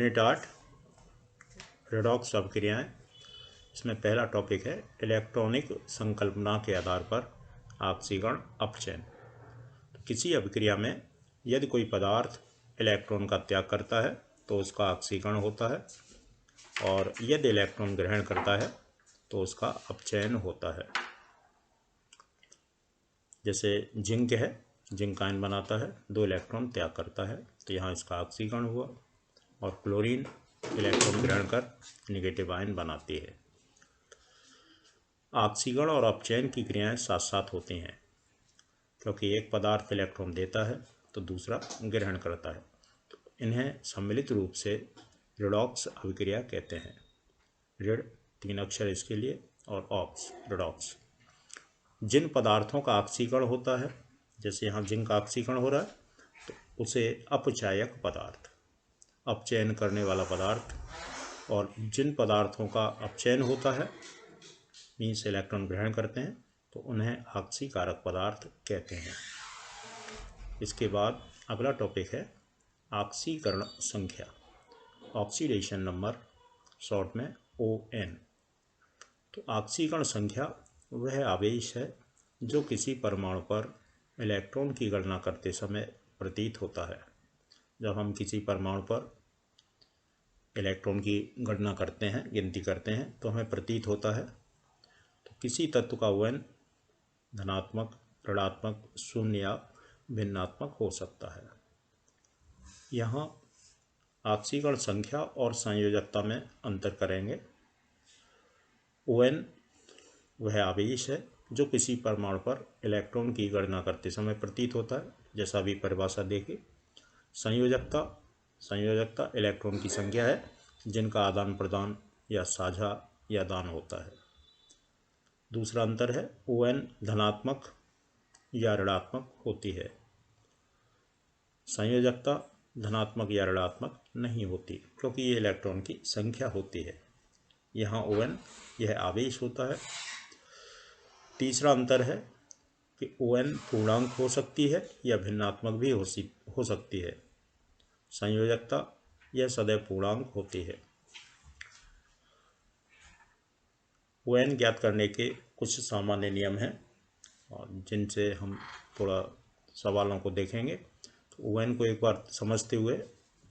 Unit 8 redox अभिक्रियाएं। इसमें पहला टॉपिक है इलेक्ट्रॉनिक संकल्पना के आधार पर ऑक्सीकरण अपचयन। तो किसी अभिक्रिया में यदि कोई पदार्थ इलेक्ट्रॉन का त्याग करता है तो उसका ऑक्सीकरण होता है, और यदि इलेक्ट्रॉन ग्रहण करता है तो उसका अपचयन होता है। जैसे जिंक है, जिंक आयन बनाता है, 2 इलेक्ट्रॉन त्याग करता है तो यहाँ इसका ऑक्सीकरण हुआ, और क्लोरीन इलेक्ट्रॉन ग्रहण कर नेगेटिव आयन बनाती है। ऑक्सीकरण और अपचयन की क्रियाएं साथ साथ होती हैं, क्योंकि एक पदार्थ इलेक्ट्रॉन देता है तो दूसरा ग्रहण करता है, तो इन्हें सम्मिलित रूप से रेडॉक्स अभिक्रिया कहते हैं। रेड 3 अक्षर इसके लिए, और ऑक्स रेडॉक्स। जिन पदार्थों का ऑक्सीकरण होता है, जैसे यहाँ जिंक ऑक्सीकरण हो रहा है, तो उसे अपचायक पदार्थ, अपचयन करने वाला पदार्थ, और जिन पदार्थों का अपचयन होता है मीन्स इलेक्ट्रॉन ग्रहण करते हैं, तो उन्हें ऑक्सीकारक पदार्थ कहते हैं। इसके बाद अगला टॉपिक है ऑक्सीकरण संख्या, ऑक्सीडेशन नंबर, शॉर्ट में ON। तो ऑक्सीकरण संख्या वह आवेश है जो किसी परमाणु पर इलेक्ट्रॉन की गणना करते समय प्रतीत होता है। जब हम किसी परमाणु पर इलेक्ट्रॉन की गणना करते हैं, गिनती करते हैं, तो हमें प्रतीत होता है। तो किसी तत्व का ON धनात्मक, ऋणात्मक, शून्य या भिन्नात्मक हो सकता है। यहाँ ऑक्सीकरण संख्या और संयोजकता में अंतर करेंगे। ON वह आवेश है जो किसी परमाणु पर इलेक्ट्रॉन की गणना करते समय प्रतीत होता है, जैसा भी परिभाषा देखी। संयोजकता इलेक्ट्रॉन की संख्या है जिनका आदान प्रदान या साझा या दान होता है। दूसरा अंतर है ON धनात्मक या ऋणात्मक होती है, संयोजकता धनात्मक या ऋणात्मक नहीं होती, क्योंकि ये इलेक्ट्रॉन की संख्या होती है। यहाँ ON यह आवेश होता है। तीसरा अंतर है कि ON पूर्णांक हो सकती है या भिन्नात्मक भी हो सकती है। संयोजकता यह सदैव पूर्णांक होती है। ON ज्ञात करने के कुछ सामान्य नियम हैं, और जिनसे हम थोड़ा सवालों को देखेंगे। तो ON को एक बार समझते हुए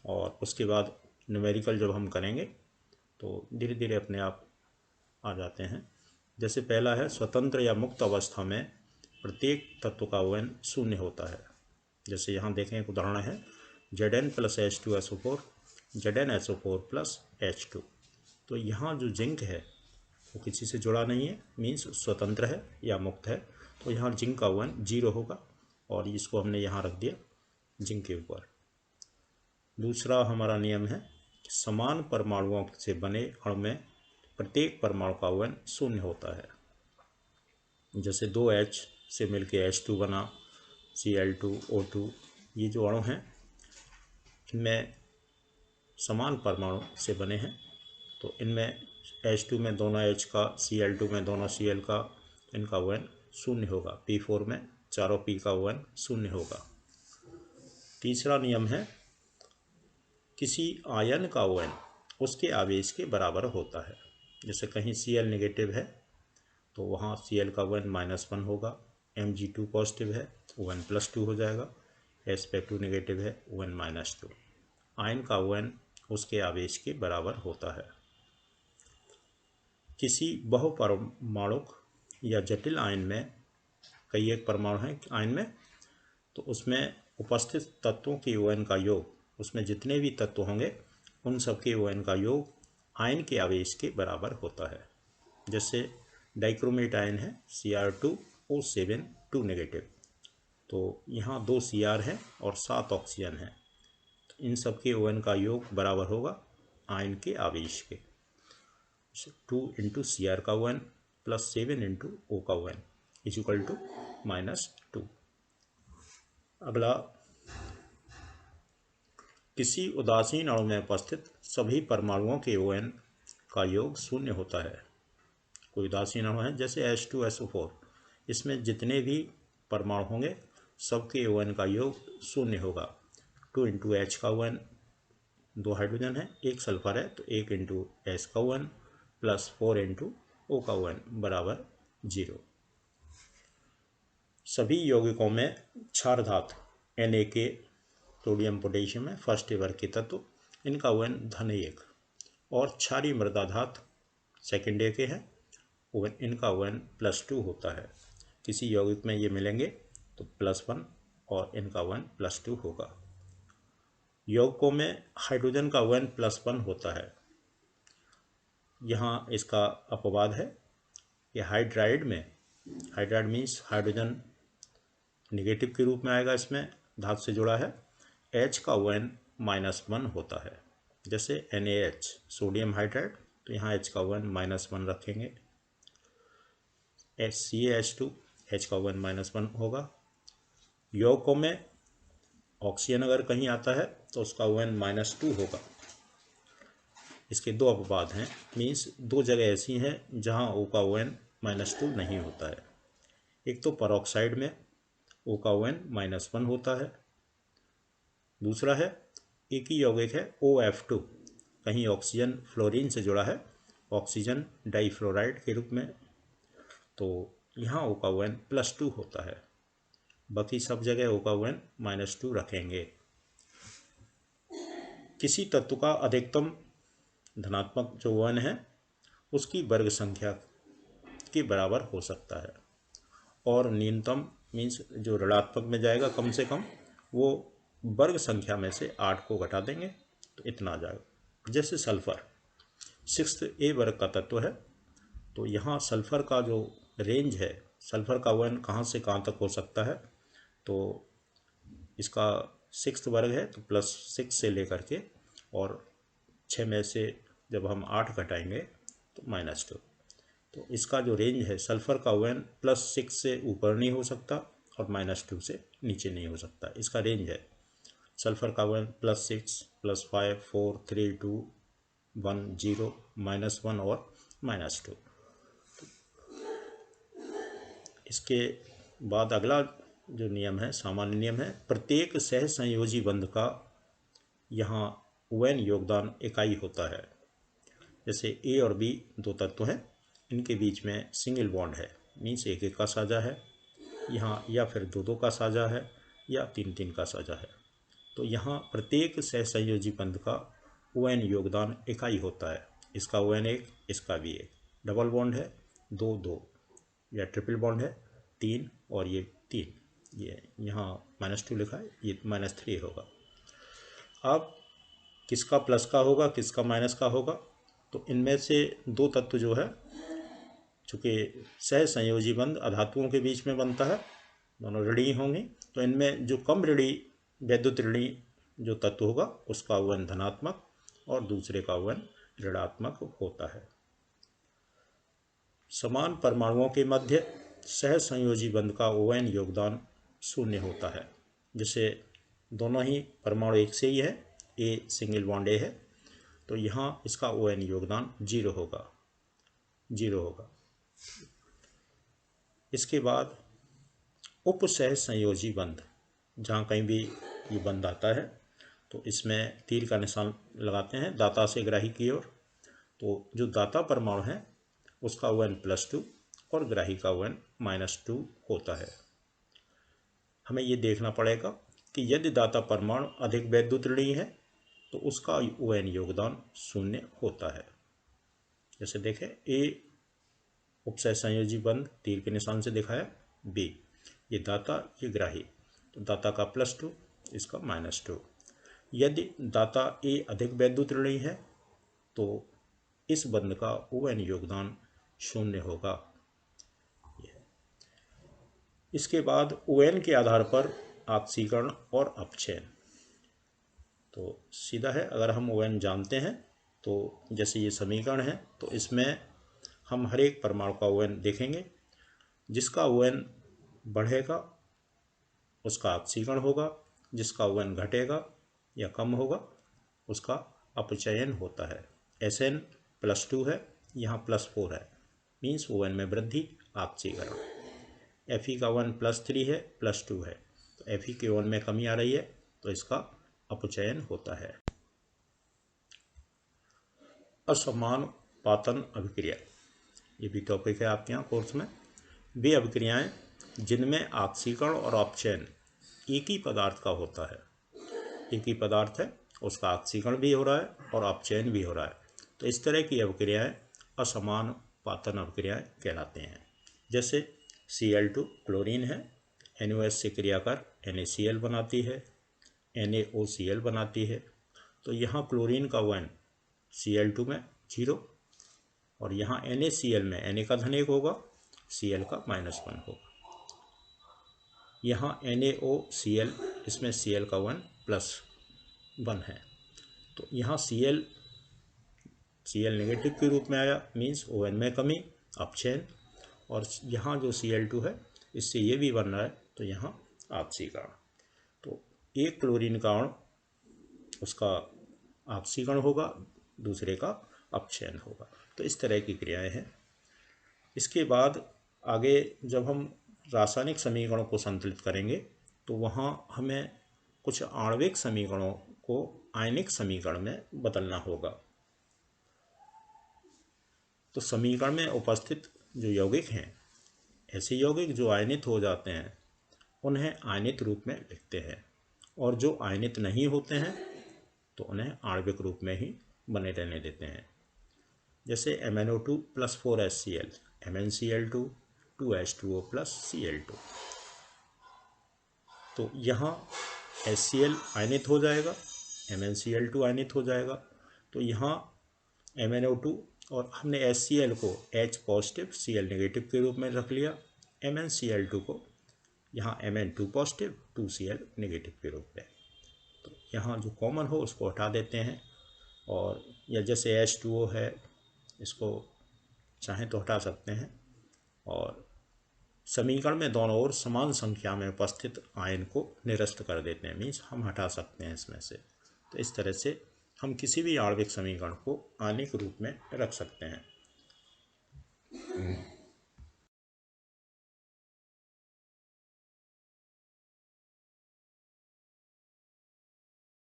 और उसके बाद न्यूमेरिकल जब हम करेंगे तो धीरे धीरे अपने आप आ जाते हैं। जैसे पहला है स्वतंत्र या मुक्त अवस्था में प्रत्येक तत्व का ON शून्य होता है। जैसे यहाँ देखें, एक उदाहरण है Zn + H2SO4, ZnSO4 + H2। तो यहाँ जो जिंक है वो किसी से जुड़ा नहीं है, मीन्स स्वतंत्र है या मुक्त है, तो यहाँ जिंक का ON 0 होगा, और इसको हमने यहाँ रख दिया जिंक के ऊपर। दूसरा हमारा नियम है समान परमाणुओं से बने अणु में प्रत्येक परमाणु का ON शून्य होता है। जैसे 2H से मिलके H2 बना, Cl2, O2, ये जो अणु हैं इनमें समान परमाणु से बने हैं, तो इनमें H2 में दोनों H का, Cl2 में दोनों Cl का, इनका ON शून्य होगा। P4 में चारों P का ON शून्य होगा। तीसरा नियम है किसी आयन का ON उसके आवेश के बराबर होता है। जैसे कहीं Cl नेगेटिव है तो वहाँ Cl का ON -1 होगा, Mg2 पॉजिटिव है ON +2 हो जाएगा, Sp2 नेगेटिव है ON -2। आयन का ON उसके आवेश के बराबर होता है। किसी बहुपरमाणुक या जटिल आयन में कई एक परमाणु हैं आयन में, तो उसमें उपस्थित तत्वों की ON का योग, उसमें जितने भी तत्व होंगे उन सब के ON का योग आयन के आवेश के बराबर होता है। जैसे डाइक्रोमेट आयन है Cr2O7 2 नेगेटिव, तो यहाँ 2 Cr हैं और 7 ऑक्सीजन हैं, तो इन सब के ON का योग बराबर होगा आयन के आवेश के। 2 × Cr का ON + 7 × O का ON = -2। अगला, किसी उदासीन अणु में उपस्थित सभी परमाणुओं के ON का योग शून्य होता है। कोई उदासीन अणु है जैसे H2SO4, इसमें जितने भी परमाणु होंगे सबके ON का योग शून्य होगा। 2 × H का ON 2 हाइड्रोजन है, 1 सल्फर है, तो 1 इंटू एस का ON प्लस 4 इंटू ओ का ON बराबर 0। सभी यौगिकों में क्षार धातु Na सोडियम पोटेशियम है फर्स्ट वर्ग के तत्व, इनका ON -1 और क्षारीय मृदा धातु सेकेंड के है, इनका ON +2 होता है। किसी यौगिक में ये मिलेंगे तो +1 और इनका ON +2 होगा। यौगिकों में हाइड्रोजन का ON +1 होता है। यहाँ इसका अपवाद है कि हाइड्राइड मीन्स हाइड्रोजन निगेटिव के रूप में आएगा, इसमें धातु से जुड़ा है। H का ON -1 होता है, जैसे NaH सोडियम हाइड्राइड, तो यहाँ H का ON -1 रखेंगे। CaH2 H का ON -1 होगा। यौगिकों में ऑक्सीजन अगर कहीं आता है तो उसका ON -2 होगा। इसके दो अपवाद हैं, मीन्स दो जगह ऐसी हैं जहाँ O का ON -2 नहीं होता है। एक तो परऑक्साइड में O का ON -1 होता है, दूसरा है एक ही यौगिक है OF2, कहीं ऑक्सीजन फ्लोरीन से जुड़ा है ऑक्सीजन डाइफ्लोराइड के रूप में, तो यहाँ O का ON +2 होता है। बाकी सब जगह O का ON -2 रखेंगे। किसी तत्व का अधिकतम धनात्मक जो ON है उसकी वर्ग संख्या के बराबर हो सकता है, और न्यूनतम मीन्स जो ऋणात्मक में जाएगा कम से कम, वो वर्ग संख्या में से 8 को घटा देंगे तो इतना आ जाएगा। जैसे सल्फर 6th A वर्ग का तत्व है, तो यहाँ सल्फर का जो रेंज है, सल्फर का ON कहाँ से कहाँ तक हो सकता है, तो इसका 6th वर्ग है तो +6 से लेकर के और 6 में से जब हम 8 घटाएंगे तो -2, तो इसका जो रेंज है सल्फर का ON +6 से ऊपर नहीं हो सकता और -2 से नीचे नहीं हो सकता। इसका रेंज है सल्फर का ON +6, +5, 4, 3, 2, 1, 0, -1 और -2। इसके बाद अगला जो नियम है, सामान्य नियम है, प्रत्येक सहसंयोजी बंध का यहाँ ON योगदान इकाई होता है। जैसे A और B दो तत्व हैं, इनके बीच में सिंगल बॉन्ड है, मीन्स एक का साझा है यहाँ, या फिर दो का साझा है, या तीन का साझा है, तो यहाँ प्रत्येक सहसंयोजी बंध का ON योगदान इकाई होता है। इसका ON 1, इसका भी 1, डबल बॉन्ड है 2, या ट्रिपल बॉन्ड है 3 और ये 3, ये यहाँ -2 लिखा है, ये -3 होगा। अब किसका प्लस का होगा, किसका माइनस का होगा, तो इनमें से दो तत्व जो है, चूँकि सहसंयोजी बंध अधातुओं के बीच में बनता है, दोनों ऋणी होंगे, तो इनमें जो कम ऋणी वैद्युत ऋणी जो तत्व होगा उसका ON धनात्मक और दूसरे का ON ऋणात्मक होता है। समान परमाणुओं के मध्य सहसंयोजी बंध का ON योगदान 0 होता है। जैसे दोनों ही परमाणु एक से ही है, A सिंगल बॉन्ड A है, तो यहाँ इसका ON योगदान 0 होगा। इसके बाद उप सहसंयोजी बंध, जहाँ कहीं भी ये बंध आता है तो इसमें तीर का निशान लगाते हैं दाता से ग्राही की ओर, तो जो दाता परमाणु है उसका ON +2 और ग्राही का ON -2 होता है। हमें ये देखना पड़ेगा कि यदि दाता परमाणु अधिक वैद्युत ऋणी है तो उसका ON योगदान 0 होता है। जैसे देखें A उपसहसंयोजी बंध तीर के निशान से दिखाया, B ये दाता ये ग्राही, तो दाता का +2, इसका -2। यदि दाता A अधिक वैद्युत ऋणी है तो इस बंध का ON योगदान 0 होगा। इसके बाद ON के आधार पर ऑक्सीकरण और अपचयन, तो सीधा है, अगर हम ON जानते हैं तो जैसे ये समीकरण है, तो इसमें हम हर एक परमाणु का ON देखेंगे, जिसका ON बढ़ेगा उसका ऑक्सीकरण होगा, जिसका ON घटेगा या कम होगा उसका अपचयन होता है। Sn +2 है, यहाँ +4 है, मीन्स ON में वृद्धि, ऑक्सीकरण। Fe का ON +3 है, +2 है, तो Fe के ON में कमी आ रही है तो इसका अपचयन होता है। असमानुपातन अभिक्रिया, ये भी टॉपिक है आपके यहाँ कोर्स में। वे अभिक्रियाएं जिनमें ऑक्सीकरण और अपचयन एक ही पदार्थ का होता है, एक ही पदार्थ है, उसका ऑक्सीकरण भी हो रहा है और अपचयन भी हो रहा है, तो इस तरह की अभिक्रियाएं असमानुपातन अभिक्रियाएं कहलाते हैं। जैसे Cl2 क्लोरीन है, NaOH से क्रिया कर NaCl बनाती है, NaOCl बनाती है, तो यहाँ क्लोरीन का वन Cl2 में 0 और यहाँ NaCl में Na का धन 1 होगा, Cl का -1 होगा। यहाँ NaOCl, इसमें Cl का वन +1 है, तो यहाँ Cl नेगेटिव के रूप में आया, मीन्स ON में कमी, अपचयन, और यहाँ जो Cl2 है इससे ये भी बन रहा है, तो यहाँ ऑक्सीकरण। तो एक क्लोरीन का अणु उसका ऑक्सीकरण होगा, दूसरे का अपचयन होगा, तो इस तरह की क्रियाएं हैं। इसके बाद आगे जब हम रासायनिक समीकरणों को संतुलित करेंगे तो वहाँ हमें कुछ आणविक समीकरणों को आयनिक समीकरण में बदलना होगा। तो समीकरण में उपस्थित जो यौगिक हैं, ऐसे यौगिक जो आयनित हो जाते हैं उन्हें आयनित रूप में लिखते हैं, और जो आयनित नहीं होते हैं तो उन्हें आणविक रूप में ही बने रहने देते हैं। जैसे MnO2 + 4HCl, MnCl2, 2H2O + Cl2, तो यहाँ HCl आयनित हो जाएगा, MnCl2 आयनित हो जाएगा, तो यहाँ MnO2 और हमने HCl को H पॉजिटिव Cl नेगेटिव के रूप में रख लिया, MnCl2 को यहाँ Mn2 पॉजिटिव 2Cl नेगेटिव के रूप में, तो यहाँ जो कॉमन हो उसको हटा देते हैं, और या जैसे H2O है, इसको चाहें तो हटा सकते हैं, और समीकरण में दोनों ओर समान संख्या में उपस्थित आयन को निरस्त कर देते हैं, मीन्स हम हटा सकते हैं इसमें से। तो इस तरह से हम किसी भी आणविक समीकरण को आयनिक रूप में रख सकते हैं।